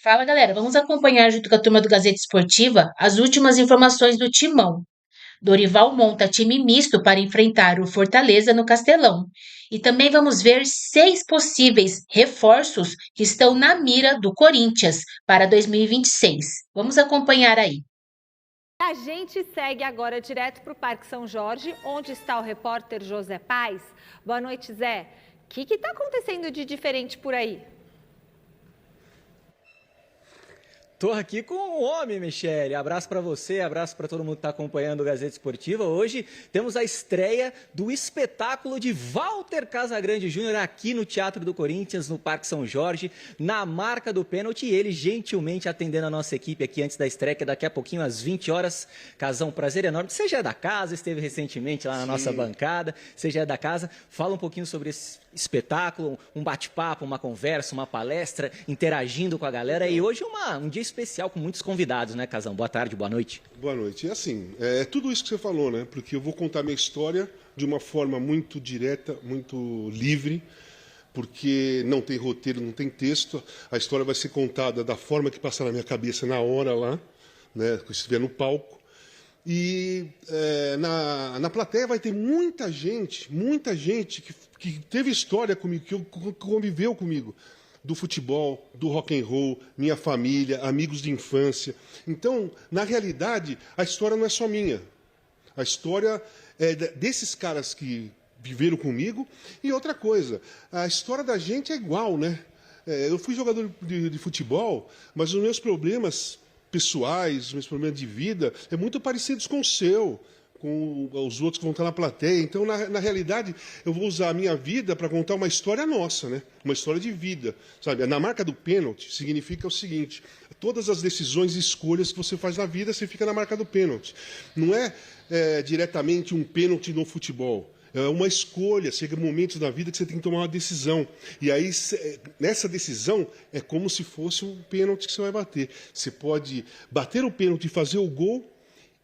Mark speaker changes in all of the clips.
Speaker 1: Fala, galera. Vamos acompanhar junto com a turma do Gazeta Esportiva as últimas informações do Timão. Dorival monta time misto para enfrentar o Fortaleza no Castelão. E também vamos ver 6 possíveis reforços que estão na mira do Corinthians para 2026. Vamos acompanhar aí.
Speaker 2: A gente segue agora direto para o Parque São Jorge, onde está o repórter José Paes. Boa noite, Zé. O que está acontecendo de diferente por aí?
Speaker 3: Tô aqui com o homem, Michele. Abraço para você, abraço para todo mundo que está acompanhando o Gazeta Esportiva. Hoje temos a estreia do espetáculo de Walter Casagrande Júnior aqui no Teatro do Corinthians, no Parque São Jorge, na marca do pênalti. E ele gentilmente atendendo a nossa equipe aqui antes da estreia, que é daqui a pouquinho, às 20 horas. Casão, prazer enorme. Você já é da casa, esteve recentemente lá na nossa bancada. Você já é da casa. Fala um pouquinho sobre esse espetáculo, um bate-papo, uma conversa, uma palestra, interagindo com a galera. E hoje um dia especial com muitos convidados, né, Casão? Boa tarde, boa noite.
Speaker 4: Boa noite. É tudo isso que você falou, né? Porque eu vou contar minha história de uma forma muito direta, muito livre, porque não tem roteiro, não tem texto. A história vai ser contada da forma que passar na minha cabeça na hora lá, né? Que eu estiver no palco. E na plateia vai ter muita gente que teve história comigo, que conviveu comigo, do futebol, do rock and roll, minha família, amigos de infância. Então, na realidade, a história não é só minha. A história é desses caras que viveram comigo. E outra coisa, a história da gente é igual, né? Eu fui jogador de futebol, mas os meus problemas pessoais, meus problemas de vida, é muito parecidos com o seu, com os outros que vão estar na plateia. Então, na realidade, eu vou usar a minha vida para contar uma história nossa, né? Uma história de vida, sabe? Na marca do pênalti significa o seguinte: todas as decisões e escolhas que você faz na vida, você fica na marca do pênalti. Não é diretamente um pênalti no futebol. É uma escolha, chega momentos da vida que você tem que tomar uma decisão. E aí, nessa decisão, é como se fosse um pênalti que você vai bater. Você pode bater o pênalti e fazer o gol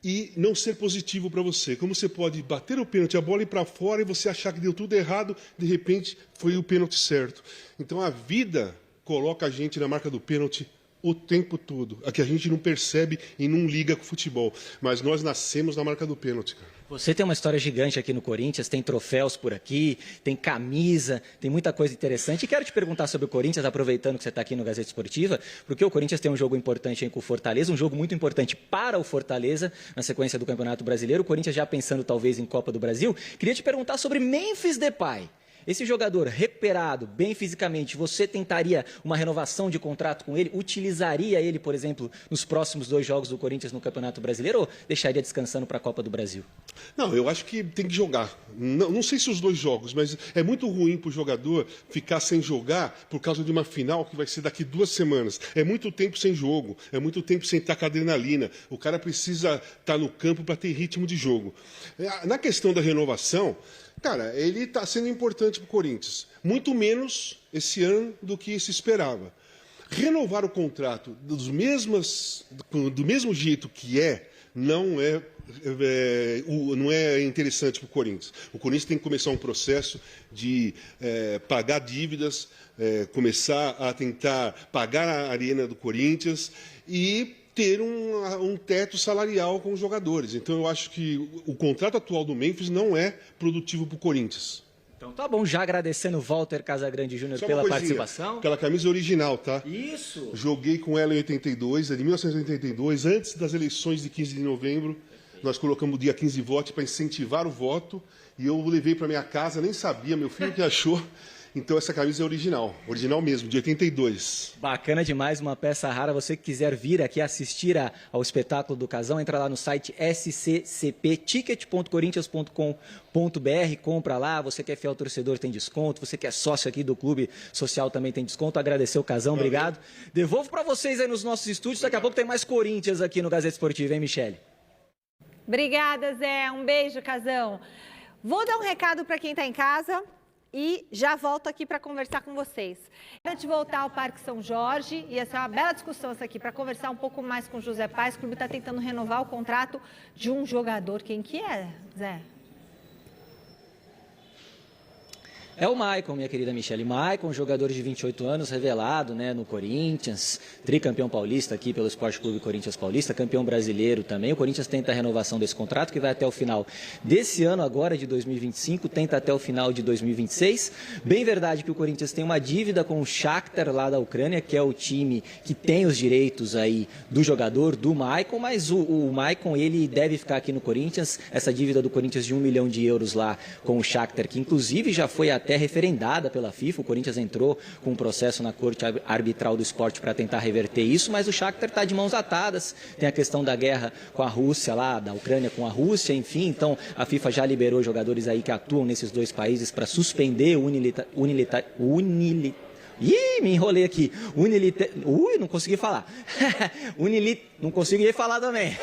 Speaker 4: e não ser positivo para você. Como você pode bater o pênalti, a bola ir para fora e você achar que deu tudo errado, de repente foi o pênalti certo. Então a vida coloca a gente na marca do pênalti o tempo todo. A que a gente não percebe e não liga com o futebol. Mas nós nascemos na marca do pênalti, cara.
Speaker 3: Você tem uma história gigante aqui no Corinthians, tem troféus por aqui, tem camisa, tem muita coisa interessante. E quero te perguntar sobre o Corinthians, aproveitando que você está aqui no Gazeta Esportiva, porque o Corinthians tem um jogo importante aí com o Fortaleza, um jogo muito importante para o Fortaleza, na sequência do Campeonato Brasileiro. O Corinthians já pensando talvez em Copa do Brasil. Queria te perguntar sobre Memphis Depay. Esse jogador recuperado, bem fisicamente, você tentaria uma renovação de contrato com ele? Utilizaria ele, por exemplo, nos próximos 2 jogos do Corinthians no Campeonato Brasileiro ou deixaria descansando para a Copa do Brasil?
Speaker 4: Não, eu acho que tem que jogar. Não sei se os 2 jogos, mas é muito ruim para o jogador ficar sem jogar por causa de uma final que vai ser daqui 2 semanas. É muito tempo sem jogo, é muito tempo sem estar com adrenalina. O cara precisa estar no campo para ter ritmo de jogo. Na questão da renovação, cara, ele está sendo importante para o Corinthians. Muito menos esse ano do que se esperava. Renovar o contrato do mesmo jeito que não é interessante para o Corinthians. O Corinthians tem que começar um processo de pagar dívidas, começar a tentar pagar a arena do Corinthians e ter um teto salarial com os jogadores. Então, eu acho que o contrato atual do Memphis não é produtivo para o Corinthians.
Speaker 3: Então tá bom, já agradecendo o Walter Casagrande Júnior pela participação.
Speaker 4: Aquela camisa original, tá?
Speaker 3: Isso!
Speaker 4: Joguei com ela em 82, é de 1982, antes das eleições de 15 de novembro. Nós colocamos o dia 15 de voto para incentivar o voto. E eu levei para minha casa, nem sabia, meu filho que achou. Então essa camisa é original mesmo, de 82.
Speaker 3: Bacana demais, uma peça rara. Você que quiser vir aqui assistir ao espetáculo do Casão, entra lá no site sccpticket.corinthians.com.br, compra lá. Você que é fiel torcedor tem desconto, você que é sócio aqui do Clube Social também tem desconto. Agradecer o Casão, obrigado. Devolvo para vocês aí nos nossos estúdios, daqui a pouco tem mais Corinthians aqui no Gazeta Esportiva, hein, Michele?
Speaker 2: Obrigada, Zé. Um beijo, Casão. Vou dar um recado para quem está em casa e já volto aqui para conversar com vocês. Antes de voltar ao Parque São Jorge, ia ser uma bela discussão essa aqui, para conversar um pouco mais com o José Paes. O clube está tentando renovar o contrato de um jogador. Quem que é, Zé?
Speaker 3: É o Maicon, minha querida Michele. Maicon, jogador de 28 anos, revelado, né, no Corinthians, tricampeão paulista aqui pelo Esporte Clube Corinthians Paulista, campeão brasileiro também. O Corinthians tenta a renovação desse contrato, que vai até o final desse ano agora, de 2025, tenta até o final de 2026. Bem verdade que o Corinthians tem uma dívida com o Shakhtar lá da Ucrânia, que é o time que tem os direitos aí do jogador, do Maicon, mas o Maicon, ele deve ficar aqui no Corinthians. Essa dívida do Corinthians de 1 milhão de euros lá com o Shakhtar, que inclusive já foi até referendada pela FIFA. O Corinthians entrou com um processo na Corte Arbitral do Esporte para tentar reverter isso, mas o Shakhtar está de mãos atadas. Tem a questão da guerra com a Rússia lá, da Ucrânia com a Rússia, enfim. Então a FIFA já liberou jogadores aí que atuam nesses dois países para suspender o Ih, me enrolei aqui. Não consegui falar. Não consegui falar também.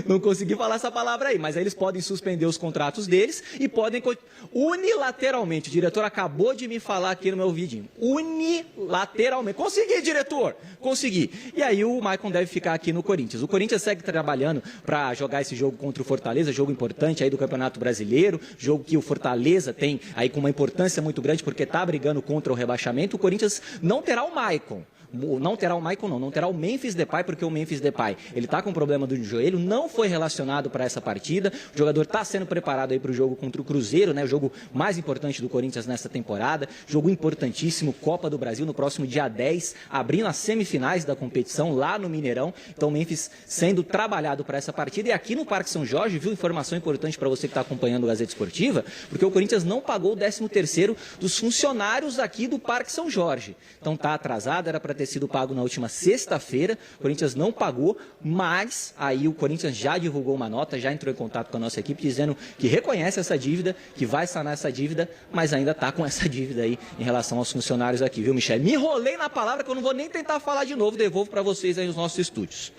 Speaker 3: Não consegui falar essa palavra aí, mas aí eles podem suspender os contratos deles e podem unilateralmente. O diretor acabou de me falar aqui no meu vidinho. Unilateralmente. Consegui, diretor! Consegui. E aí o Maicon deve ficar aqui no Corinthians. O Corinthians segue trabalhando para jogar esse jogo contra o Fortaleza, jogo importante aí do Campeonato Brasileiro, jogo que o Fortaleza tem aí com uma importância muito grande porque está brigando contra o rebaixamento. O Corinthians não terá o Maicon. Não terá o Memphis Depay, porque o Memphis Depay, ele tá com um problema do joelho, não foi relacionado para essa partida. O jogador está sendo preparado aí para o jogo contra o Cruzeiro, né? O jogo mais importante do Corinthians nessa temporada. Jogo importantíssimo, Copa do Brasil, no próximo dia 10, abrindo as semifinais da competição lá no Mineirão. Então o Memphis sendo trabalhado para essa partida. E aqui no Parque São Jorge, viu, informação importante para você que está acompanhando a Gazeta Esportiva, porque o Corinthians não pagou o 13º dos funcionários aqui do Parque São Jorge. Então tá atrasado, era para ter sido pago na última sexta-feira, o Corinthians não pagou, mas aí o Corinthians já divulgou uma nota, já entrou em contato com a nossa equipe, dizendo que reconhece essa dívida, que vai sanar essa dívida, mas ainda está com essa dívida aí em relação aos funcionários aqui, viu, Michele? Me enrolei na palavra que eu não vou nem tentar falar de novo, devolvo para vocês aí nos nossos estúdios.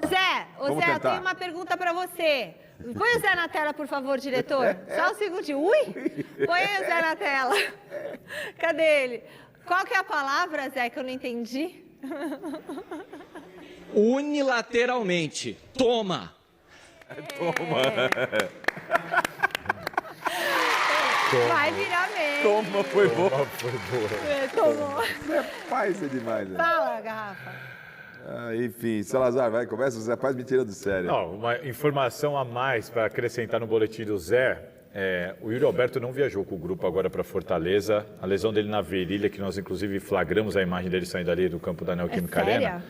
Speaker 2: Zé, eu tenho uma pergunta para você. Põe o Zé na tela, por favor, diretor. Só um segundinho. Ui! Põe o Zé na tela. Cadê ele? Qual que é a palavra, Zé, que eu não entendi?
Speaker 3: Unilateralmente. Toma!
Speaker 5: Toma!
Speaker 2: Vai virar mesmo.
Speaker 5: Toma, foi boa.
Speaker 2: Tomou.
Speaker 5: Zé Paz é demais, né?
Speaker 2: Fala, Garrafa.
Speaker 5: Enfim, Salazar, vai, começa. O Zé Paz me tira do sério.
Speaker 6: Não, uma informação a mais para acrescentar no boletim do Zé. O Yuri Alberto não viajou com o grupo agora para Fortaleza. A lesão dele na virilha, que nós inclusive flagramos a imagem dele saindo ali do campo da Neoquímica Arena.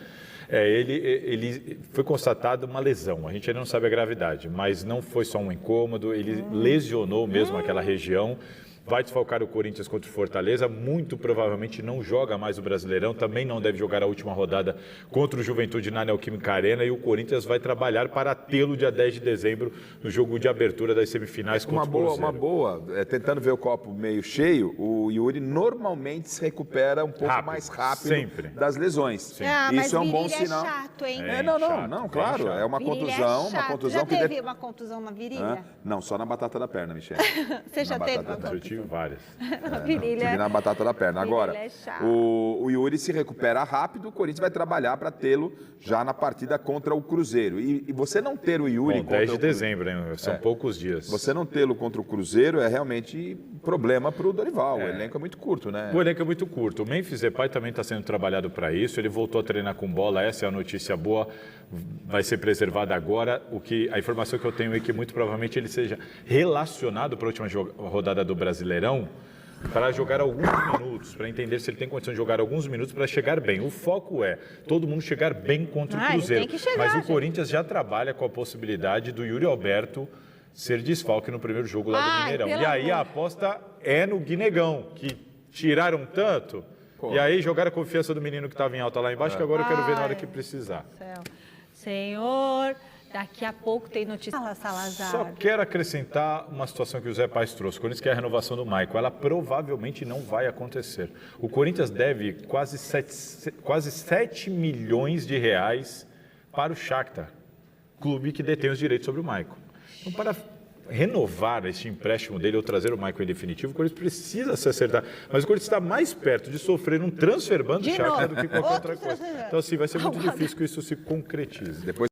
Speaker 6: Ele foi constatado uma lesão. A gente ainda não sabe a gravidade, mas não foi só um incômodo. Ele lesionou mesmo aquela região. Vai desfalcar o Corinthians contra o Fortaleza, muito provavelmente não joga mais o Brasileirão, também não deve jogar a última rodada contra o Juventude na Neoquímica Arena, e o Corinthians vai trabalhar para tê-lo dia 10 de dezembro no jogo de abertura das semifinais contra o Cruzeiro.
Speaker 5: Uma boa, tentando ver o copo meio cheio, o Yuri normalmente se recupera um pouco mais rápido
Speaker 6: sempre
Speaker 5: das lesões. Isso é um bom sinal.
Speaker 2: É chato, hein?
Speaker 5: Não, claro, é uma contusão,
Speaker 2: Já teve uma contusão na virilha?
Speaker 5: Não, só na batata da perna, Michele.
Speaker 2: Você já teve uma contusão?
Speaker 6: Várias.
Speaker 5: Tive na batata da perna. Agora, o Yuri se recupera rápido, o Corinthians vai trabalhar para tê-lo já na partida contra o Cruzeiro. E você não ter o Yuri contra
Speaker 6: 10 de dezembro, hein? São poucos dias.
Speaker 5: Você não tê-lo contra o Cruzeiro é realmente problema para o Dorival. O elenco é muito curto, né?
Speaker 6: O elenco é muito curto. O Memphis Depay também está sendo trabalhado para isso. Ele voltou a treinar com bola, essa é a notícia boa. Vai ser preservada agora. A informação que eu tenho é que muito provavelmente ele seja relacionado para a última rodada do Brasileirão, para jogar alguns minutos, para entender se ele tem condição de jogar alguns minutos para chegar bem. O foco é todo mundo chegar bem contra o Cruzeiro. Mas o Corinthians já trabalha com a possibilidade do Yuri Alberto ser desfalque no primeiro jogo lá do Mineirão. E aí a aposta é no Guinegão, que tiraram tanto. E aí jogaram a confiança do menino que estava em alta lá embaixo, que agora eu quero ver na hora que precisar.
Speaker 2: Senhor, daqui a pouco tem notícia. Fala, Salazar.
Speaker 6: Só quero acrescentar uma situação que o Zé Paz trouxe. O Corinthians quer a renovação do Maicon. Ela provavelmente não vai acontecer. O Corinthians deve quase 7 milhões de reais para o Shakhtar, clube que detém os direitos sobre o Maicon. Então, para renovar este empréstimo dele ou trazer o Maicon em definitivo, o Corinthians precisa se acertar. Mas o Corinthians está mais perto de sofrer um transfer ban do Shakhtar do que qualquer outra coisa. Então, assim, vai ser muito difícil que isso se concretize.
Speaker 5: Depois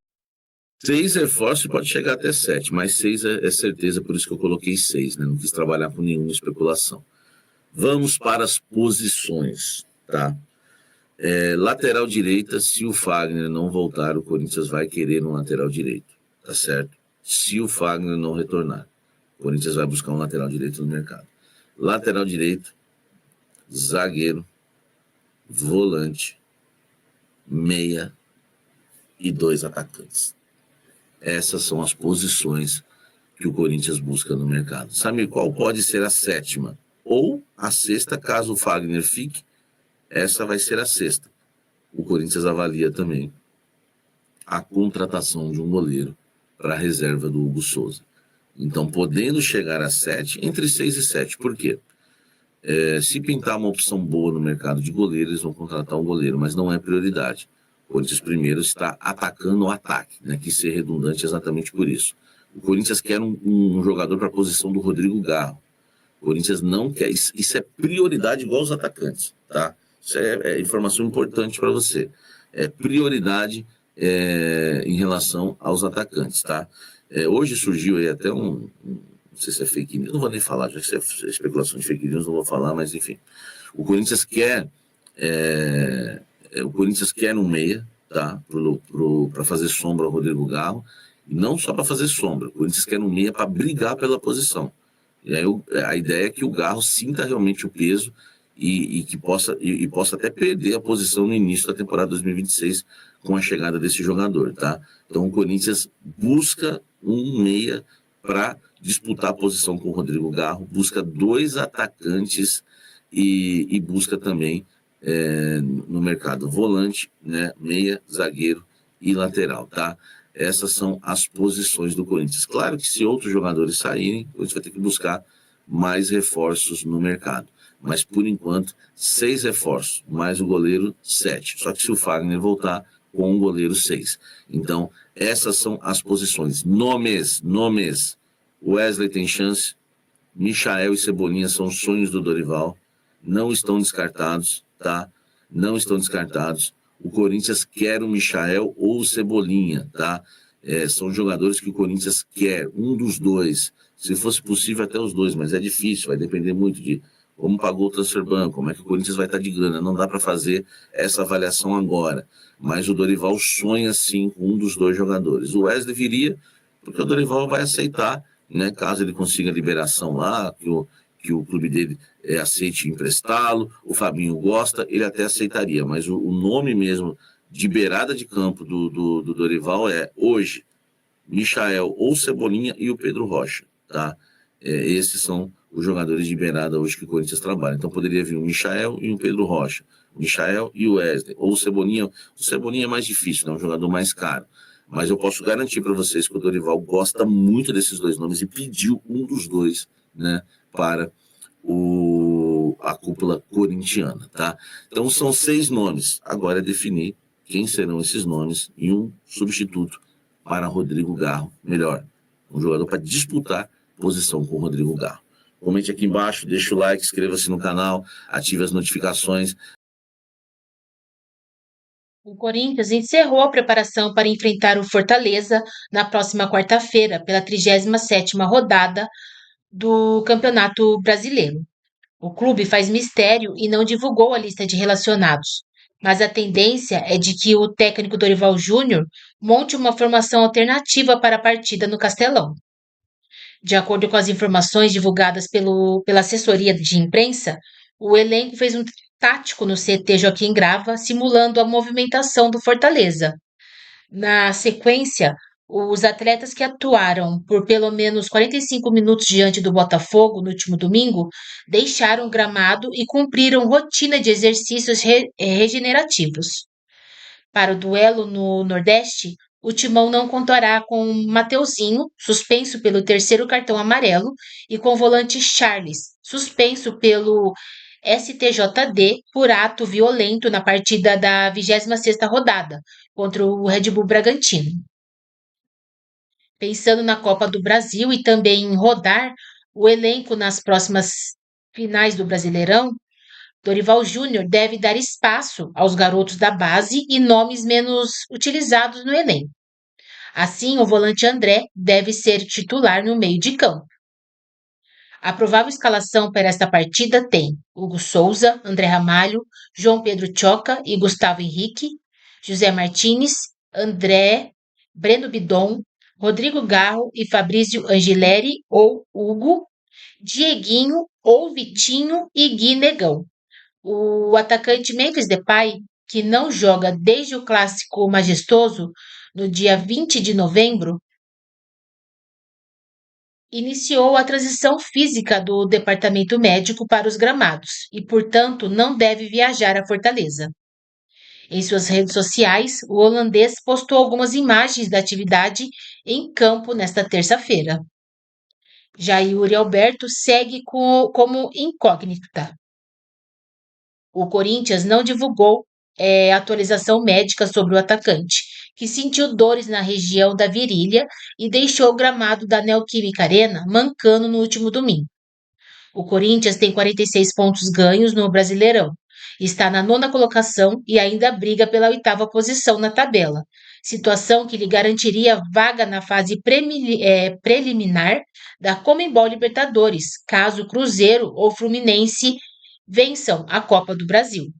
Speaker 7: 6 reforços pode chegar até 7, mas 6 é certeza, por isso que eu coloquei 6, né? Não quis trabalhar com nenhuma especulação. Vamos para as posições, tá? Lateral direita, se o Fagner não voltar, o Corinthians vai querer um lateral direito, tá certo? Se o Fagner não retornar, o Corinthians vai buscar um lateral direito no mercado. Lateral direito, zagueiro, volante, meia e 2 atacantes. Essas são as posições que o Corinthians busca no mercado. Sabe qual pode ser a 7ª? Ou a 6ª, caso o Fagner fique, essa vai ser a 6ª. O Corinthians avalia também a contratação de um goleiro para a reserva do Hugo Souza. Então, podendo chegar a 7, entre 6 e 7. Por quê? Se pintar uma opção boa no mercado de goleiro, eles vão contratar um goleiro, mas não é prioridade. O Corinthians primeiro está atacando o ataque, né? Quis ser redundante exatamente por isso. O Corinthians quer um jogador para a posição do Rodrigo Garro. O Corinthians não quer, isso é prioridade igual os atacantes, tá? Isso é informação importante para você. É prioridade em relação aos atacantes, tá? Hoje surgiu aí até não sei se é fake news, não vou nem falar, já que é especulação de fake news, não vou falar, mas enfim. O Corinthians quer um meia, tá? Para fazer sombra ao Rodrigo Garro, e não só para fazer sombra, o Corinthians quer um meia para brigar pela posição. E aí a ideia é que o Garro sinta realmente o peso e que possa até perder a posição no início da temporada 2026 com a chegada desse jogador, tá? Então o Corinthians busca um meia para disputar a posição com o Rodrigo Garro, busca 2 atacantes e busca também no mercado volante, né, meia, zagueiro e lateral, tá? Essas são as posições do Corinthians. Claro que se outros jogadores saírem, o Corinthians vai ter que buscar mais reforços no mercado. Mas, por enquanto, 6 reforços, mais o goleiro, 7. Só que se o Fagner voltar, com o goleiro, 6. Então, essas são as posições. Nomes. Wesley tem chance, Michael e Cebolinha são sonhos do Dorival, não estão descartados, tá? Não estão descartados. O Corinthians quer o Michael ou o Cebolinha, tá? São jogadores que o Corinthians quer, um dos dois. Se fosse possível, até os dois, mas é difícil, vai depender muito de como pagou o transfer ban, como é que o Corinthians vai estar de grana. Não dá para fazer essa avaliação agora. Mas o Dorival sonha, sim, com um dos 2 jogadores. O Wesley viria, porque o Dorival vai aceitar, né, caso ele consiga liberação lá, que o clube dele aceite emprestá-lo, o Fabinho gosta, ele até aceitaria, mas o nome mesmo de beirada de campo do Dorival é, hoje, Michael ou Cebolinha e o Pedro Rocha, tá? Esses são os jogadores de beirada hoje que o Corinthians trabalha. Então poderia vir o Michael e o Pedro Rocha, o Michael e o Wesley, ou o Cebolinha. O Cebolinha é mais difícil, né? É um jogador mais caro. Mas eu posso garantir para vocês que o Dorival gosta muito desses 2 nomes e pediu um dos 2, né, para a cúpula corintiana, tá? Então são 6 nomes. Agora é definir quem serão esses nomes e um substituto para Rodrigo Garro. Melhor, um jogador para disputar posição com o Rodrigo Garro. Comente aqui embaixo, deixa o like, inscreva-se no canal, ative as notificações.
Speaker 1: O Corinthians encerrou a preparação para enfrentar o Fortaleza na próxima quarta-feira, pela 37ª rodada do Campeonato Brasileiro. O clube faz mistério e não divulgou a lista de relacionados, mas a tendência é de que o técnico Dorival Júnior monte uma formação alternativa para a partida no Castelão. De acordo com as informações divulgadas pela assessoria de imprensa, o elenco fez um tático no CT Joaquim Grava, simulando a movimentação do Fortaleza. Na sequência, os atletas que atuaram por pelo menos 45 minutos diante do Botafogo no último domingo deixaram o gramado e cumpriram rotina de exercícios regenerativos. Para o duelo no Nordeste, o Timão não contará com Mateuzinho, suspenso pelo 3º cartão amarelo, e com o volante Charles, suspenso pelo STJD por ato violento na partida da 26ª rodada contra o Red Bull Bragantino. Pensando na Copa do Brasil e também em rodar o elenco nas próximas finais do Brasileirão, Dorival Júnior deve dar espaço aos garotos da base e nomes menos utilizados no elenco. Assim, o volante André deve ser titular no meio de campo. A provável escalação para esta partida tem Hugo Souza, André Ramalho, João Pedro Choca e Gustavo Henrique, José Martínez, André, Breno Bidon, Rodrigo Garro e Fabrício Angileri ou Hugo, Dieguinho ou Vitinho e Gui Negão. O atacante Memphis Depay, que não joga desde o clássico majestoso no dia 20 de novembro, iniciou a transição física do departamento médico para os gramados e, portanto, não deve viajar a Fortaleza. Em suas redes sociais, o holandês postou algumas imagens da atividade em campo nesta terça-feira. Já Yuri Alberto segue como incógnita. O Corinthians não divulgou atualização médica sobre o atacante, que sentiu dores na região da virilha e deixou o gramado da Neoquímica Arena mancando no último domingo. O Corinthians tem 46 pontos ganhos no Brasileirão, está na 9ª colocação e ainda briga pela 8ª posição na tabela, situação que lhe garantiria vaga na fase preliminar da Conmebol Libertadores, caso Cruzeiro ou Fluminense vençam a Copa do Brasil.